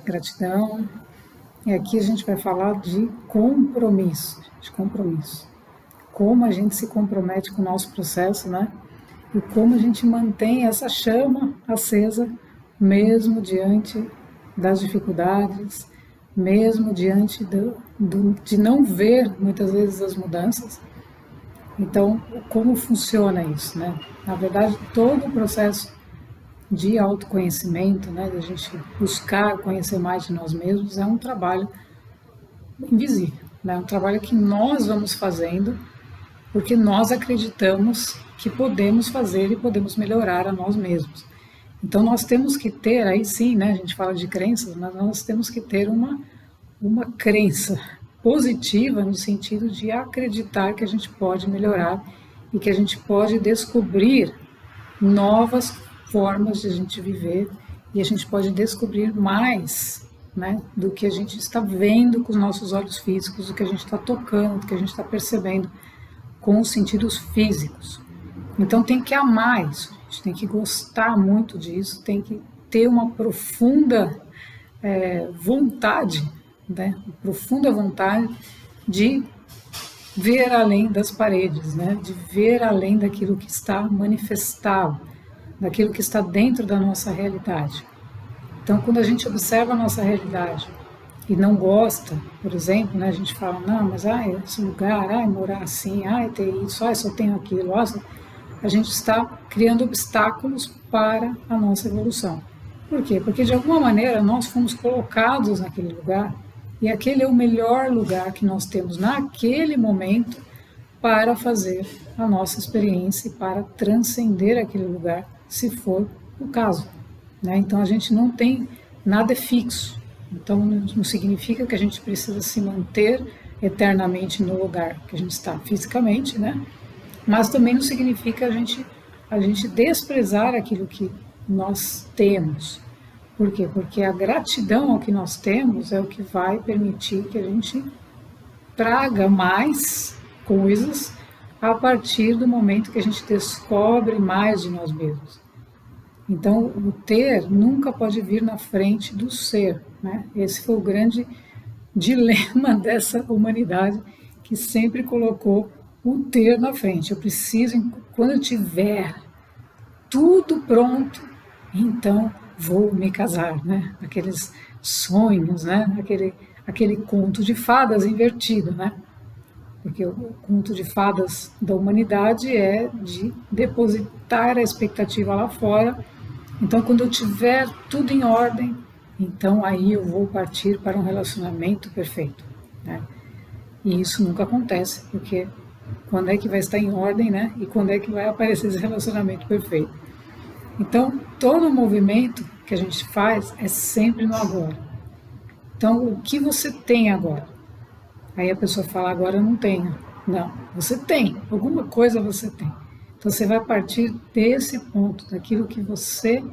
gratidão. E aqui a gente vai falar de compromisso, Como a gente se compromete com o nosso processo, né? E como a gente mantém essa chama acesa, mesmo diante das dificuldades, mesmo diante de não ver muitas vezes as mudanças. Então, como funciona isso, né? Na verdade, todo o processo de autoconhecimento, né, de a gente buscar conhecer mais de nós mesmos, é um trabalho invisível, né? É um trabalho que nós vamos fazendo porque nós acreditamos que podemos fazer e podemos melhorar a nós mesmos. Então nós temos que ter, aí sim, né, a gente fala de crenças, mas nós temos que ter uma crença positiva no sentido de acreditar que a gente pode melhorar e que a gente pode descobrir novas formas de a gente viver e a gente pode descobrir mais, né, do que a gente está vendo com os nossos olhos físicos, do que a gente está tocando, do que a gente está percebendo com os sentidos físicos. Então tem que amar isso, a gente tem que gostar muito disso, tem que ter uma profunda vontade, né, profunda vontade de ver além das paredes, né, de ver além daquilo que está manifestável, daquilo que está dentro da nossa realidade. Então, quando a gente observa a nossa realidade e não gosta, por exemplo, né, a gente fala, não, mas esse lugar, morar assim, ter isso, só tenho aquilo, a gente está criando obstáculos para a nossa evolução. Por quê? Porque de alguma maneira nós fomos colocados naquele lugar e aquele é o melhor lugar que nós temos naquele momento para fazer a nossa experiência e para transcender aquele lugar, se for o caso, né? Então a gente não tem nada fixo. Então não significa que a gente precisa se manter eternamente no lugar que a gente está fisicamente, né? Mas também não significa a gente desprezar aquilo que nós temos. Por quê? Porque a gratidão ao que nós temos é o que vai permitir que a gente traga mais coisas a partir do momento que a gente descobre mais de nós mesmos. Então, o ter nunca pode vir na frente do ser, né? Esse foi o grande dilema dessa humanidade, que sempre colocou o ter na frente. Eu preciso, quando eu tiver tudo pronto, então vou me casar, né? Aqueles sonhos, né? Aquele conto de fadas invertido, né? Porque o conto de fadas da humanidade é de depositar a expectativa lá fora. Então, quando eu tiver tudo em ordem, então aí eu vou partir para um relacionamento perfeito, né? E isso nunca acontece, porque quando é que vai estar em ordem, né? E quando é que vai aparecer esse relacionamento perfeito? Então, todo movimento que a gente faz é sempre no agora. Então, o que você tem agora? Aí a pessoa fala, agora eu não tenho. Não, você tem, alguma coisa você tem. Então você vai partir desse ponto, daquilo que você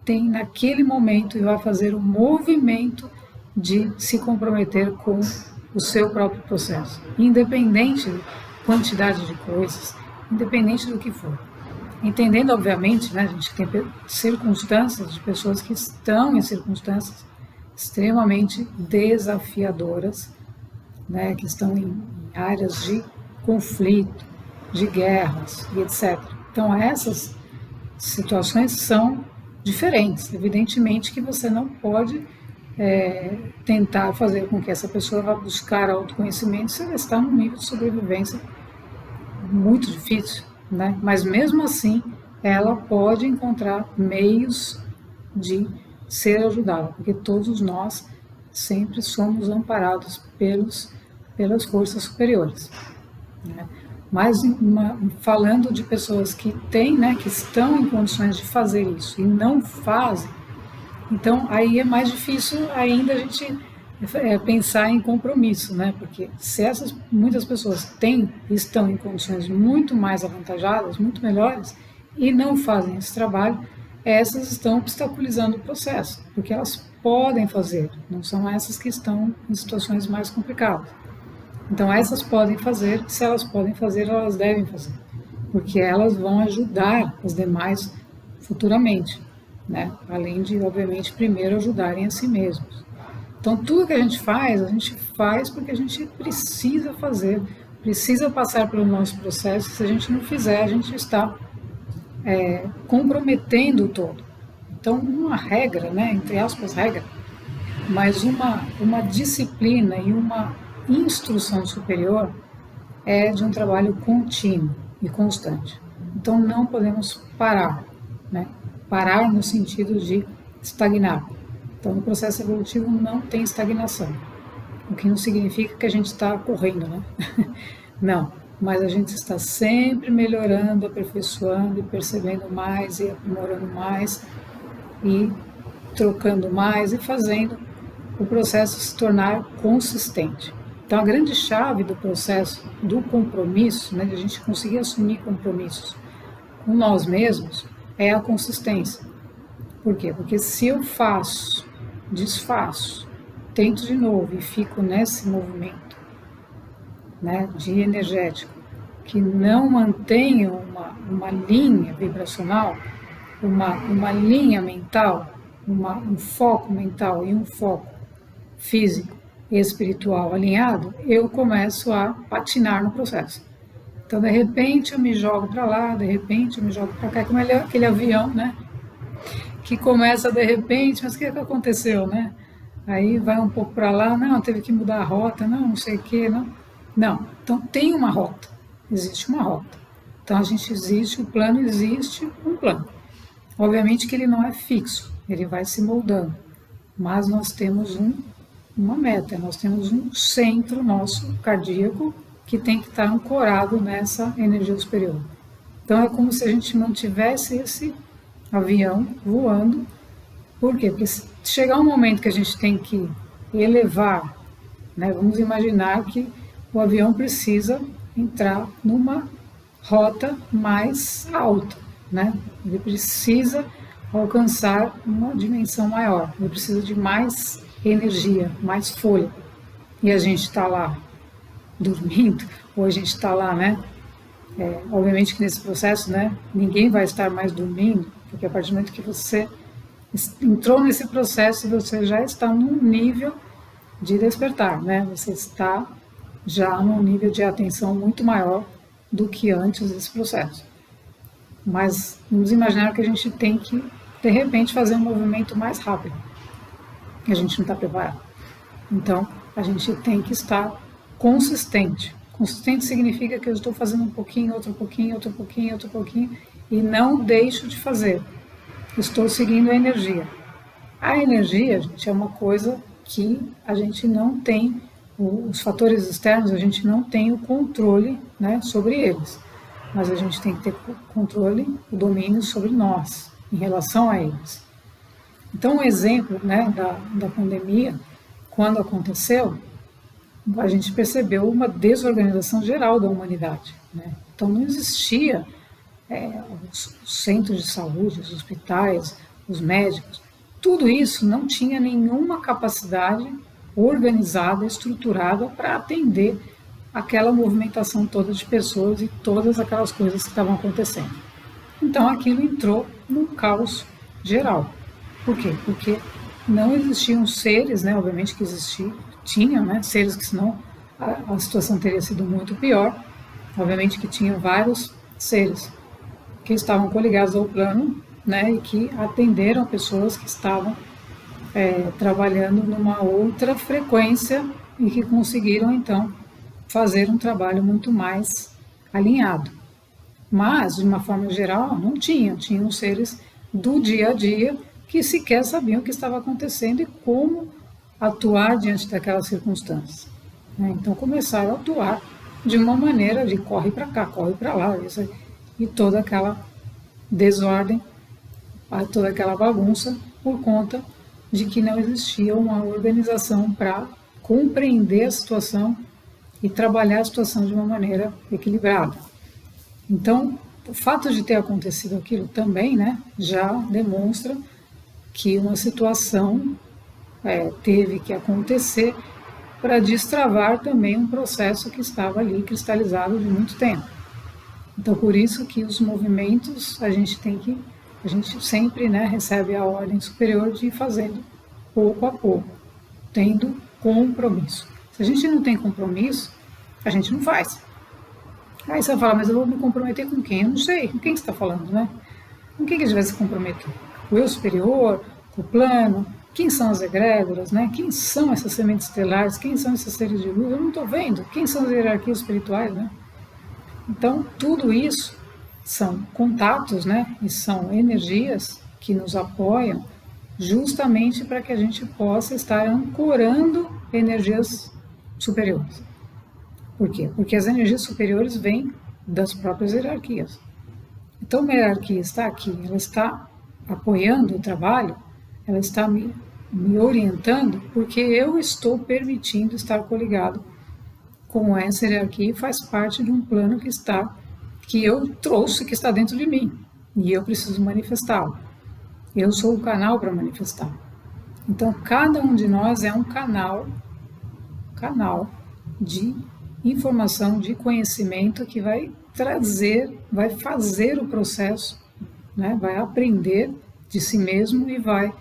tem naquele momento e vai fazer o movimento de se comprometer com o seu próprio processo. Independente da quantidade de coisas, independente do que for. Entendendo, obviamente, né, a gente tem circunstâncias de pessoas que estão em circunstâncias extremamente desafiadoras, né, que estão em áreas de conflito, de guerras e etc. Então, essas situações são diferentes. Evidentemente que você não pode tentar fazer com que essa pessoa vá buscar autoconhecimento se ela está num nível de sobrevivência muito difícil, né? Mas mesmo assim, ela pode encontrar meios de ser ajudada, porque todos nós sempre somos amparados pelas forças superiores, né? Mas falando de pessoas que têm, né, que estão em condições de fazer isso e não fazem, então aí é mais difícil ainda a gente pensar em compromisso, né? Porque se muitas pessoas estão em condições muito mais avantajadas, muito melhores, e não fazem esse trabalho, essas estão obstaculizando o processo, porque elas podem fazer, não são essas que estão em situações mais complicadas. Então essas podem fazer, se elas podem fazer, elas devem fazer, porque elas vão ajudar as demais futuramente. né? Além de, obviamente, primeiro ajudarem a si mesmos. Então, tudo que a gente faz porque a gente precisa fazer, precisa passar pelo nosso processo. Se a gente não fizer, a gente está comprometendo o todo. Então, uma regra, né, entre aspas, regra, mas uma disciplina e uma instrução superior é de um trabalho contínuo e constante. Então, não podemos parar, né? Parar no sentido de estagnar. Então, no processo evolutivo não tem estagnação, o que não significa que a gente está correndo, né? Não, mas a gente está sempre melhorando, aperfeiçoando e percebendo mais e aprimorando mais e trocando mais e fazendo o processo se tornar consistente. Então, a grande chave do processo do compromisso, né, de a gente conseguir assumir compromissos com nós mesmos, é a consistência. Por quê? Porque se eu faço, desfaço, tento de novo e fico nesse movimento, né, de energético, que não mantenha uma linha vibracional, uma linha mental, um foco mental e um foco físico e espiritual alinhado, eu começo a patinar no processo. Então, de repente, eu me jogo para lá, de repente, eu me jogo para cá, como aquele avião, né? Que começa de repente, mas o que aconteceu, né? Aí vai um pouco para lá, não, teve que mudar a rota, não sei o que, não. Não, então tem uma rota, existe uma rota. Então, a gente existe, o plano existe, um plano. Obviamente que ele não é fixo, ele vai se moldando, mas nós temos uma meta, nós temos um centro nosso cardíaco que tem que estar ancorado nessa energia superior. Então é como se a gente mantivesse esse avião voando. Por quê? Porque se chegar um momento que a gente tem que elevar, né, vamos imaginar que o avião precisa entrar numa rota mais alta, né? Ele precisa alcançar uma dimensão maior, ele precisa de mais energia, mais fôlego. E a gente está lá dormindo, ou a gente está lá, né? Obviamente que nesse processo, né, ninguém vai estar mais dormindo, porque a partir do momento que você entrou nesse processo, você já está num nível de despertar, né? Você está já num nível de atenção muito maior do que antes desse processo. Mas vamos imaginar que a gente tem que, de repente, fazer um movimento mais rápido. A gente não está preparado. Então, a gente tem que estar consistente. Consistente significa que eu estou fazendo um pouquinho, outro pouquinho, outro pouquinho, outro pouquinho, e não deixo de fazer. Estou seguindo a energia. A energia, gente, é uma coisa que a gente não tem, os fatores externos, a gente não tem o controle, né, sobre eles. Mas a gente tem que ter controle, o domínio sobre nós, em relação a eles. Então, um exemplo, né, da pandemia, quando aconteceu, a gente percebeu uma desorganização geral da humanidade, né? Então, não existia os centros de saúde, os hospitais, os médicos, tudo isso não tinha nenhuma capacidade organizada, estruturada para atender aquela movimentação toda de pessoas e todas aquelas coisas que estavam acontecendo. Então, aquilo entrou num caos geral. Por quê? Porque não existiam seres, né? Obviamente que tinham, né, seres que senão a situação teria sido muito pior. Obviamente que tinham vários seres que estavam coligados ao plano, né, e que atenderam pessoas que estavam trabalhando numa outra frequência e que conseguiram, então, fazer um trabalho muito mais alinhado. Mas, de uma forma geral, não tinham seres do dia a dia que sequer sabiam o que estava acontecendo e como atuar diante daquelas circunstâncias. Então começaram a atuar de uma maneira de corre para cá, corre para lá, e toda aquela desordem, toda aquela bagunça, por conta de que não existia uma organização para compreender a situação e trabalhar a situação de uma maneira equilibrada. Então, o fato de ter acontecido aquilo também, né, já demonstra que uma situação teve que acontecer para destravar também um processo que estava ali cristalizado de muito tempo. Então, por isso que os movimentos a gente tem que A gente sempre, né, recebe a ordem superior de ir fazendo pouco a pouco, tendo compromisso. Se a gente não tem compromisso, a gente não faz. Aí você vai falar, mas eu vou me comprometer com quem? Eu não sei, com quem você está falando, né? Com quem que a gente vai se comprometer? Com o eu superior, com o plano? Quem são as egrégoras, né? Quem são essas sementes estelares? Quem são esses seres de luz? Eu não estou vendo. Quem são as hierarquias espirituais, né? Então, tudo isso são contatos, né? E são energias que nos apoiam justamente para que a gente possa estar ancorando energias superiores. Por quê? Porque as energias superiores vêm das próprias hierarquias. Então, uma hierarquia está aqui, ela está apoiando o trabalho, ela está me orientando, porque eu estou permitindo estar coligado com essa hierarquia e faz parte de um plano que eu trouxe, que está dentro de mim, e eu preciso manifestá-lo. Eu sou o canal para manifestar. Então, cada um de nós é um canal de informação, de conhecimento que vai trazer, vai fazer o processo, né? Vai aprender de si mesmo e vai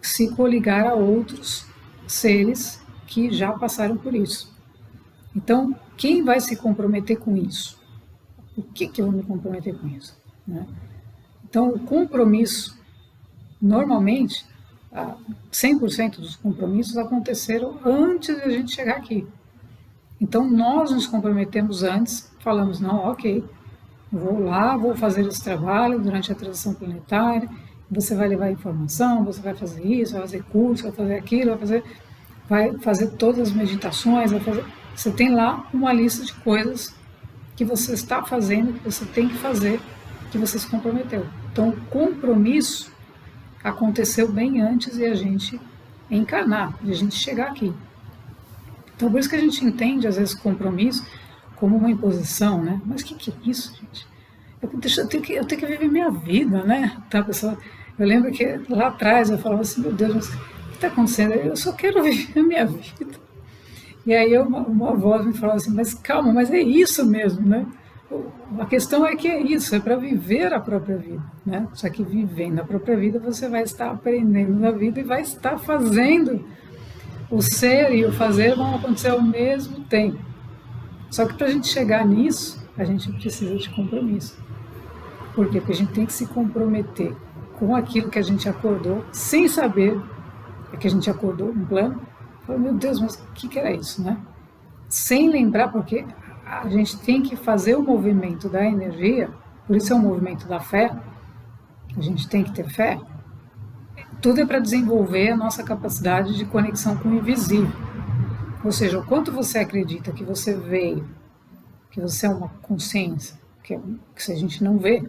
se coligar a outros seres que já passaram por isso. Então, quem vai se comprometer com isso? Por que eu vou me comprometer com isso? Né? Então, o compromisso, normalmente, 100% dos compromissos aconteceram antes de a gente chegar aqui. Então, nós nos comprometemos antes, falamos, não, ok, vou lá, vou fazer esse trabalho durante a transição planetária, você vai levar informação, você vai fazer isso, vai fazer curso, vai fazer aquilo, vai fazer todas as meditações, você tem lá uma lista de coisas que você está fazendo, que você tem que fazer, que você se comprometeu. Então, o compromisso aconteceu bem antes de a gente encarnar, de a gente chegar aqui. Então, por isso que a gente entende, às vezes, compromisso como uma imposição, né? Mas o que é isso, gente? Eu tenho que viver minha vida, né? Tá, pessoal? Eu lembro que lá atrás eu falava assim, meu Deus, mas o que está acontecendo? Eu só quero viver a minha vida. E aí uma voz me falava assim, mas calma, mas é isso mesmo, né? A questão é que é isso, é para viver a própria vida, né? Só que vivendo a própria vida, você vai estar aprendendo na vida e vai estar fazendo. O ser e o fazer vão acontecer ao mesmo tempo. Só que para a gente chegar nisso, a gente precisa de compromisso. Por quê? Porque a gente tem que se comprometer com aquilo que a gente acordou, sem saber que a gente acordou um plano. Falei, meu Deus, mas o que era isso, né? Sem lembrar, porque a gente tem que fazer o movimento da energia, por isso é o movimento da fé, a gente tem que ter fé. Tudo é para desenvolver a nossa capacidade de conexão com o invisível. Ou seja, o quanto você acredita que você veio, que você é uma consciência, que se a gente não vê,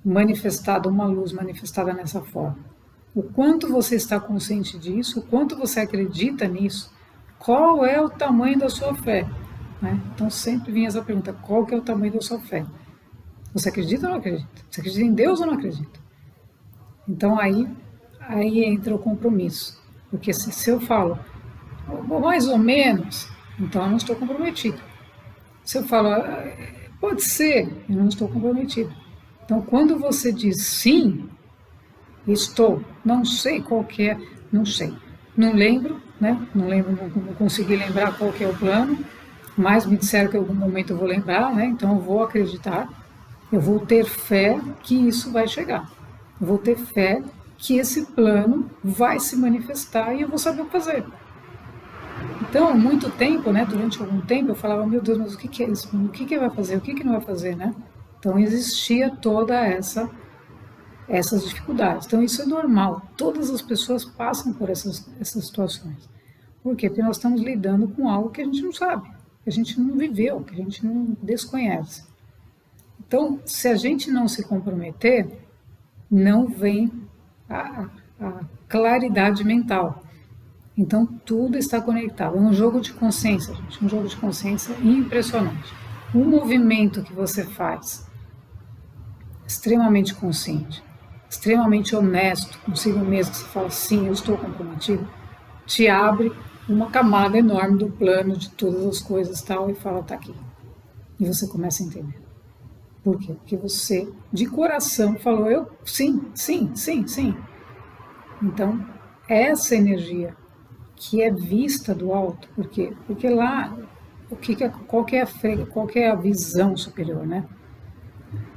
manifestada, uma luz manifestada nessa forma. O quanto você está consciente disso, o quanto você acredita nisso, qual é o tamanho da sua fé? Né? Então sempre vinha essa pergunta, qual que é o tamanho da sua fé? Você acredita ou não acredita? Você acredita em Deus ou não acredita? Então aí entra o compromisso. Porque se eu falo, mais ou menos, então eu não estou comprometido. Se eu falo, pode ser, eu não estou comprometido. Então quando você diz sim, estou, não sei qual que é, não sei. Não lembro, né? Não consegui lembrar qual que é o plano, mas me disseram que em algum momento eu vou lembrar, né? Então eu vou acreditar, eu vou ter fé que isso vai chegar. Eu vou ter fé que esse plano vai se manifestar e eu vou saber o que fazer. Então, há muito tempo, né, durante algum tempo, eu falava, meu Deus, mas o que é isso? O que vai fazer? O que não vai fazer, né? Então, existia toda essas dificuldades. Então, isso é normal. Todas as pessoas passam por essas situações. Por quê? Porque nós estamos lidando com algo que a gente não sabe, que a gente não viveu, que a gente não desconhece. Então, se a gente não se comprometer, não vem a claridade mental. Então, tudo está conectado. É um jogo de consciência, gente, um jogo de consciência impressionante. Um movimento que você faz, extremamente consciente, extremamente honesto consigo mesmo, que você fala, sim, eu estou comprometido, te abre uma camada enorme do plano de todas as coisas tal, e fala, tá aqui. E você começa a entender. Por quê? Porque você, de coração, falou, eu, sim, sim, sim, sim. Então, essa energia que é vista do alto, por quê? Porque lá, qual que é a visão superior, né?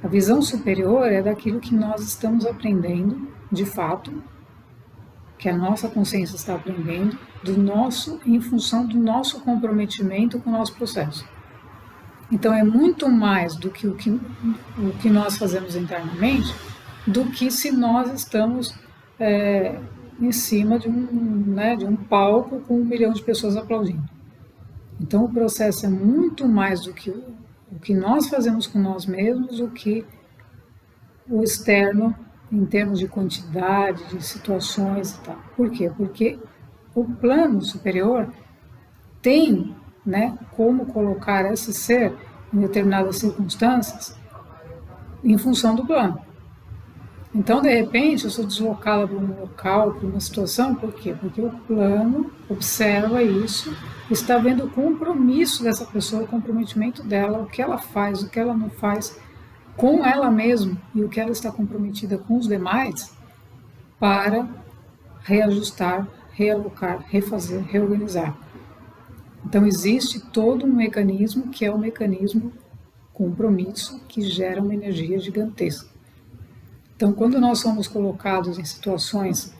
A visão superior é daquilo que nós estamos aprendendo, de fato, que a nossa consciência está aprendendo, em função do nosso comprometimento com o nosso processo. Então é muito mais do que o que nós fazemos internamente, do que se nós estamos em cima de um palco com 1 milhão de pessoas aplaudindo. Então o processo é muito mais do que o que nós fazemos com nós mesmos, do que o externo em termos de quantidade, de situações e tal. Por quê? Porque o plano superior tem, né, como colocar esse ser em determinadas circunstâncias em função do plano. Então, de repente, eu sou deslocada para um local, para uma situação, por quê? Porque o plano observa isso, está vendo o compromisso dessa pessoa, o comprometimento dela, o que ela faz, o que ela não faz com ela mesma e o que ela está comprometida com os demais para reajustar, realocar, refazer, reorganizar. Então, existe todo um mecanismo que é o mecanismo compromisso, que gera uma energia gigantesca. Então, quando nós somos colocados em situações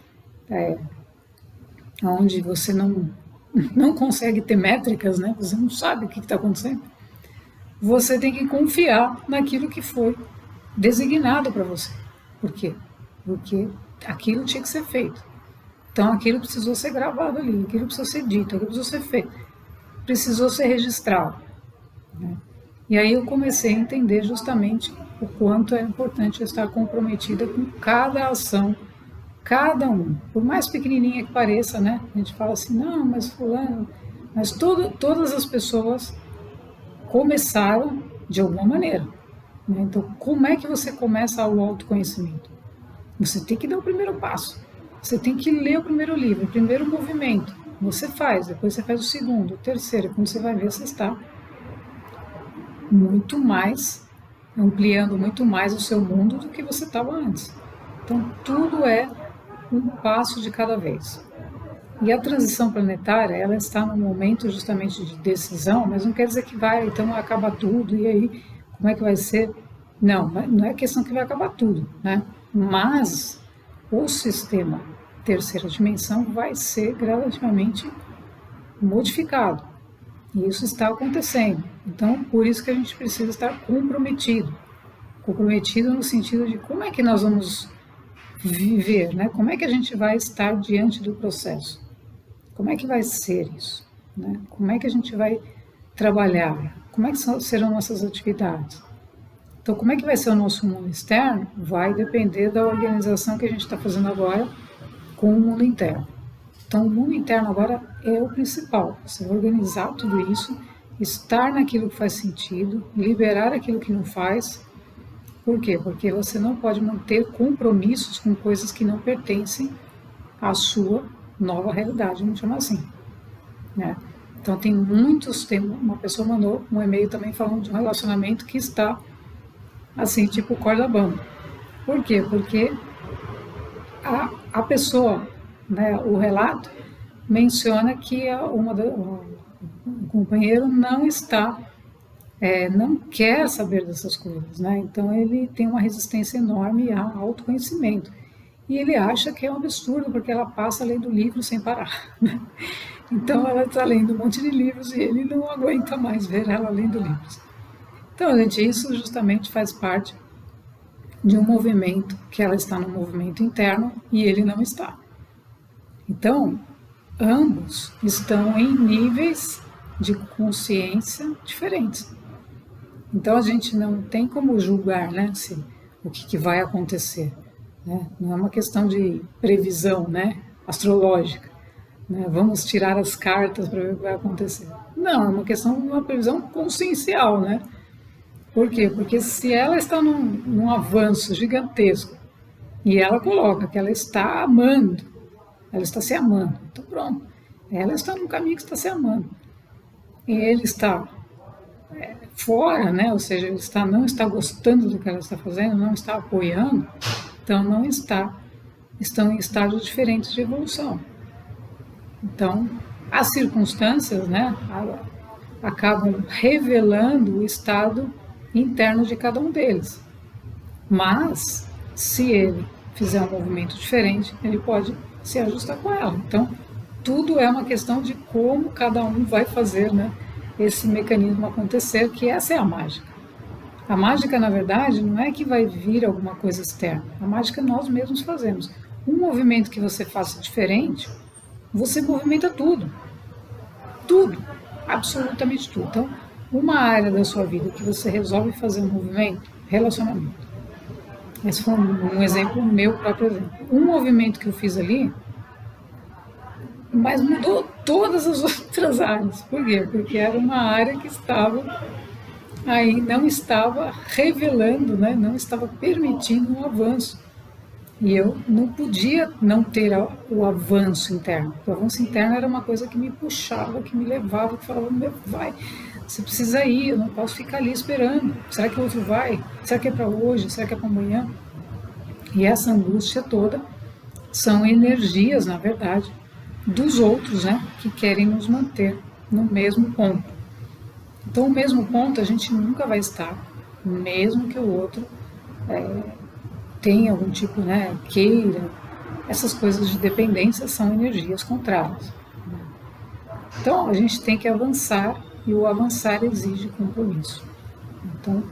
onde você não consegue ter métricas, né? Você não sabe o que está acontecendo, você tem que confiar naquilo que foi designado para você. Por quê? Porque aquilo tinha que ser feito. Então, aquilo precisou ser gravado ali, aquilo precisou ser dito, aquilo precisou ser feito, precisou ser registrado, né? E aí eu comecei a entender justamente o quanto é importante eu estar comprometida com cada ação, cada um, por mais pequenininha que pareça, né? A gente fala assim, não, mas fulano, mas todas as pessoas começaram de alguma maneira, né? Então, como é que você começa o autoconhecimento? Você tem que dar o primeiro passo, você tem que ler o primeiro livro, o primeiro movimento, você faz, depois você faz o segundo, o terceiro, quando você vai ver, você está muito mais, ampliando muito mais o seu mundo do que você estava antes. Então, tudo é um passo de cada vez. E a transição planetária, ela está num momento justamente de decisão, mas não quer dizer que vai, então acabar tudo, e aí, como é que vai ser? Não, não é questão que vai acabar tudo, né? Mas o sistema terceira dimensão vai ser gradativamente modificado. E isso está acontecendo. Então, por isso que a gente precisa estar comprometido. Comprometido no sentido de como é que nós vamos viver, né? Como é que a gente vai estar diante do processo? Como é que vai ser isso, né? Como é que a gente vai trabalhar? Como é que serão nossas atividades? Então, como é que vai ser o nosso mundo externo? Vai depender da organização que a gente está fazendo agora com o mundo interno. Então, o mundo interno agora é o principal. Você organizar tudo isso, estar naquilo que faz sentido, liberar aquilo que não faz. Por quê? Porque você não pode manter compromissos com coisas que não pertencem à sua nova realidade, vamos chamar assim, né? Então, uma pessoa mandou um e-mail também falando de um relacionamento que está assim, tipo corda bamba. Por quê? Porque a pessoa, né, o relato menciona que o companheiro não quer saber dessas coisas, né? Então ele tem uma resistência enorme ao autoconhecimento. E ele acha que é um absurdo, porque ela passa lendo livros sem parar, né? Então ela está lendo um monte de livros e ele não aguenta mais ver ela lendo livros. Então, gente, isso justamente faz parte de um movimento, que ela está no movimento interno e ele não está. Então, ambos estão em níveis de consciência diferentes. Então, a gente não tem como julgar, né, o que vai acontecer, né? Não é uma questão de previsão, né, astrológica, né? Vamos tirar as cartas para ver o que vai acontecer. Não, é uma questão de uma previsão consciencial, né? Por quê? Porque se ela está num avanço gigantesco e ela coloca que ela está amando, ela está se amando, então pronto, ela está no caminho que está se amando. E ele está fora, né? Ou seja, ele não está gostando do que ela está fazendo, não está apoiando, então estão em estágios diferentes de evolução. Então, as circunstâncias, né, acabam revelando o estado interno de cada um deles. Mas, se ele fizer um movimento diferente, ele pode se ajustar com ela. Então, tudo é uma questão de como cada um vai fazer, né, esse mecanismo acontecer, que essa é a mágica. A mágica, na verdade, não é que vai vir alguma coisa externa. A mágica nós mesmos fazemos. Um movimento que você faça diferente, você movimenta tudo. Tudo. Absolutamente tudo. Então, uma área da sua vida que você resolve fazer um movimento, relacionamento. Esse foi um exemplo, meu próprio exemplo. Um movimento que eu fiz ali, mas mudou todas as outras áreas. Por quê? Porque era uma área que estava aí, não estava revelando, né? Não estava permitindo um avanço. E eu não podia não ter o avanço interno. O avanço interno era uma coisa que me puxava, que me levava, que falava, meu, vai, você precisa ir, eu não posso ficar ali esperando. Será que o outro vai? Será que é para hoje? Será que é para amanhã? E essa angústia toda são energias, na verdade, dos outros, né, que querem nos manter no mesmo ponto. Então, o mesmo ponto a gente nunca vai estar, mesmo que o outro tenha algum tipo, né, queira. Essas coisas de dependência são energias contrárias. Então, a gente tem que avançar, e o avançar exige compromisso. Então,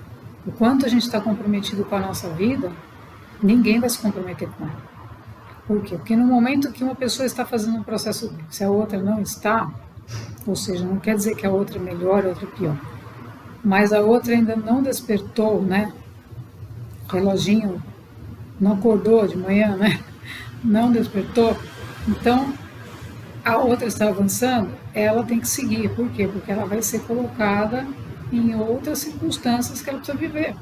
o quanto a gente está comprometido com a nossa vida, ninguém vai se comprometer com ela. Por quê? Porque no momento que uma pessoa está fazendo um processo, se a outra não está, ou seja, não quer dizer que a outra é melhor, a outra é pior, mas a outra ainda não despertou, né? O reloginho não acordou de manhã, né? Não despertou. Então, a outra está avançando, ela tem que seguir. Por quê? Porque ela vai ser colocada em outras circunstâncias que ela precisa viver.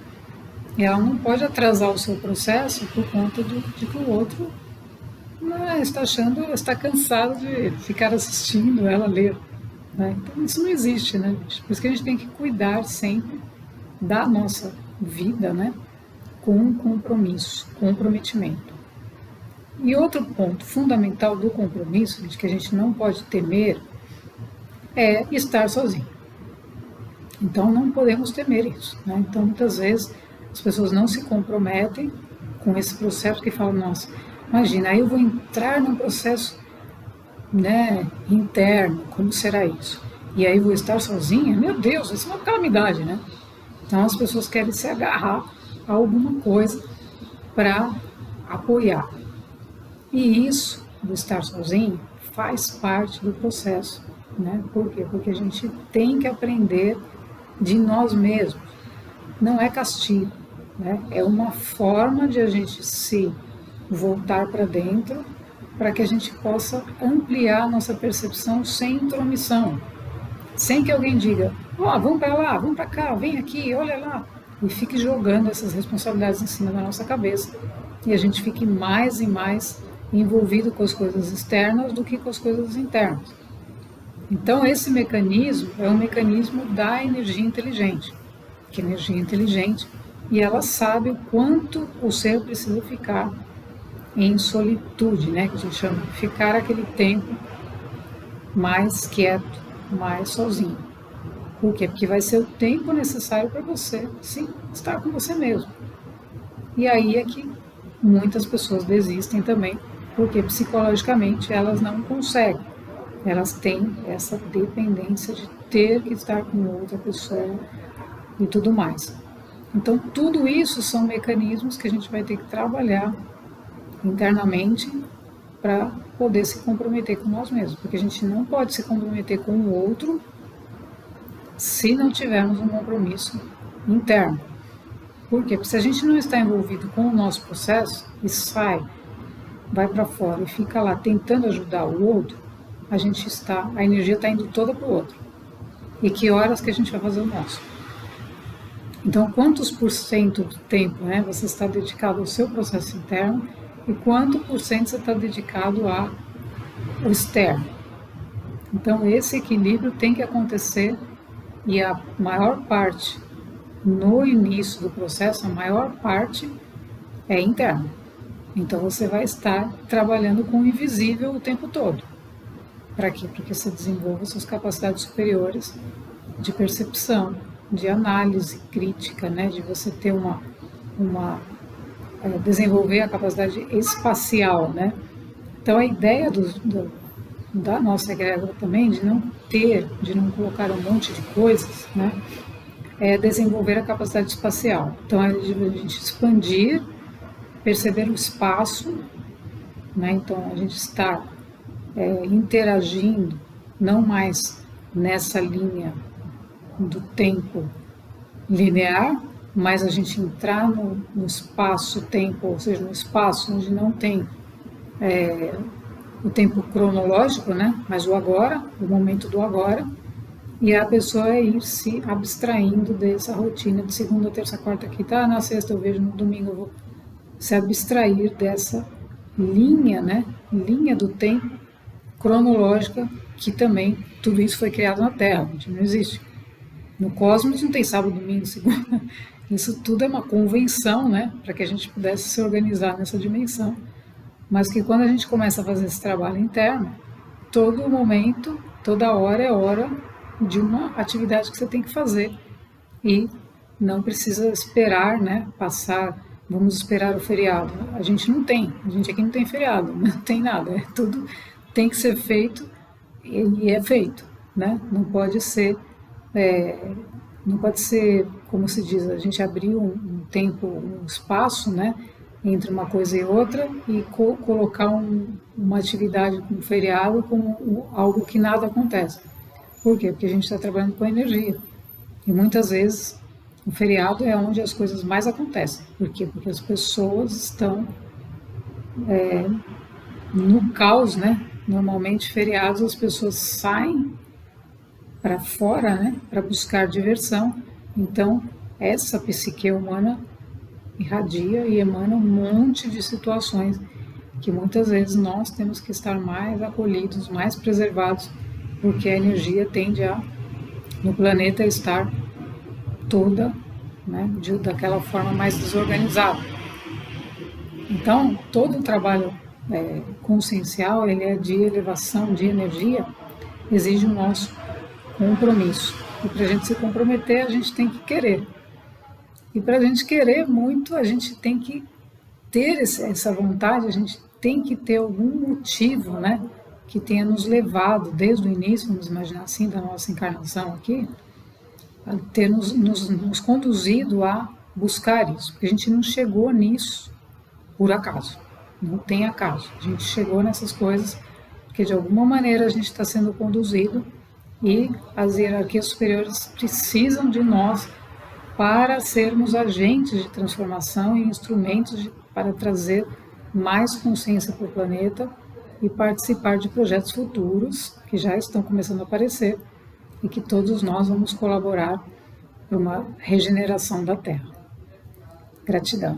E ela não pode atrasar o seu processo por conta de que o outro está cansado de ficar assistindo ela ler. Né? Então, isso não existe, né, gente? Por isso que a gente tem que cuidar sempre da nossa vida, né? Com compromisso, comprometimento. E outro ponto fundamental do compromisso, de que a gente não pode temer, é estar sozinho. Então não podemos temer isso, né? Então muitas vezes as pessoas não se comprometem com esse processo, que falam, nossa, imagina, aí eu vou entrar num processo, né, interno, como será isso? E aí vou estar sozinha? Meu Deus, isso é uma calamidade, né? Então as pessoas querem se agarrar a alguma coisa para apoiar. E isso, do estar sozinho, faz parte do processo, né? Por quê? Porque a gente tem que aprender de nós mesmos. Não é castigo, né? É uma forma de a gente se voltar para dentro, para que a gente possa ampliar a nossa percepção sem intromissão, sem que alguém diga, vamos para lá, vamos para cá, vem aqui, olha lá, e fique jogando essas responsabilidades em cima da nossa cabeça, e a gente fique mais e mais envolvido com as coisas externas do que com as coisas internas. Então, esse mecanismo é um mecanismo da energia inteligente, que é energia inteligente, e ela sabe o quanto o ser precisa ficar em solitude, né, que a gente chama, ficar aquele tempo mais quieto, mais sozinho. Por quê? Porque vai ser o tempo necessário para você, sim, estar com você mesmo. E aí é que muitas pessoas desistem também, porque psicologicamente elas não conseguem. Elas têm essa dependência de ter que estar com outra pessoa e tudo mais. Então, tudo isso são mecanismos que a gente vai ter que trabalhar internamente para poder se comprometer com nós mesmos, porque a gente não pode se comprometer com o outro se não tivermos um compromisso interno. Por quê? Porque se a gente não está envolvido com o nosso processo e vai para fora e fica lá tentando ajudar o outro, a energia está indo toda para o outro. E que horas que a gente vai fazer o nosso? Então, quantos por cento do tempo, né, você está dedicado ao seu processo interno e quanto por cento você está dedicado ao externo? Então, esse equilíbrio tem que acontecer e a maior parte, no início do processo, a maior parte é interna. Então você vai estar trabalhando com o invisível o tempo todo. Para quê? Para que você desenvolva suas capacidades superiores de percepção, de análise crítica, né? De você ter desenvolver a capacidade espacial, né? Então a ideia da nossa egrégora também de não colocar um monte de coisas, né? É desenvolver a capacidade espacial. Então a gente expandir, perceber o espaço, né? Então a gente está interagindo não mais nessa linha do tempo linear, mas a gente entrar no espaço-tempo, ou seja, no espaço onde não tem o tempo cronológico, né? Mas o agora, o momento do agora, e a pessoa ir se abstraindo dessa rotina de segunda, terça, quarta, quinta, na sexta eu vejo, no domingo eu vou se abstrair dessa linha, né? Linha do tempo cronológica, que também tudo isso foi criado na Terra, gente, não existe. No cosmos não tem sábado, domingo, segunda. Isso tudo é uma convenção, né, para que a gente pudesse se organizar nessa dimensão. Mas que quando a gente começa a fazer esse trabalho interno, todo momento, toda hora é hora de uma atividade que você tem que fazer. E não precisa esperar, né, passar, vamos esperar o feriado. A gente aqui não tem feriado, não tem nada, tudo tem que ser feito e é feito, né? Não pode ser, como se diz, a gente abrir um tempo, um espaço, né, entre uma coisa e outra e colocar uma atividade como feriado como algo que nada acontece. Por quê? Porque a gente está trabalhando com energia. E muitas vezes o feriado é onde as coisas mais acontecem. Por quê? Porque as pessoas estão no caos, né? Normalmente, feriados, as pessoas saem para fora, né? Para buscar diversão. Então, essa psique humana irradia e emana um monte de situações que muitas vezes nós temos que estar mais acolhidos, mais preservados, porque a energia tende no planeta, estar toda, né, daquela forma mais desorganizada. Então, todo o trabalho consciencial, ele é de elevação de energia, exige o nosso compromisso. E para a gente se comprometer, a gente tem que querer. E para a gente querer muito, a gente tem que ter essa vontade, a gente tem que ter algum motivo, né, que tenha nos levado desde o início, vamos imaginar assim, da nossa encarnação aqui, a ter nos conduzido a buscar isso, porque a gente não chegou nisso por acaso, não tem acaso, a gente chegou nessas coisas porque de alguma maneira a gente está sendo conduzido e as hierarquias superiores precisam de nós para sermos agentes de transformação e instrumentos para trazer mais consciência para o planeta e participar de projetos futuros que já estão começando a aparecer e que todos nós vamos colaborar para uma regeneração da Terra. Gratidão.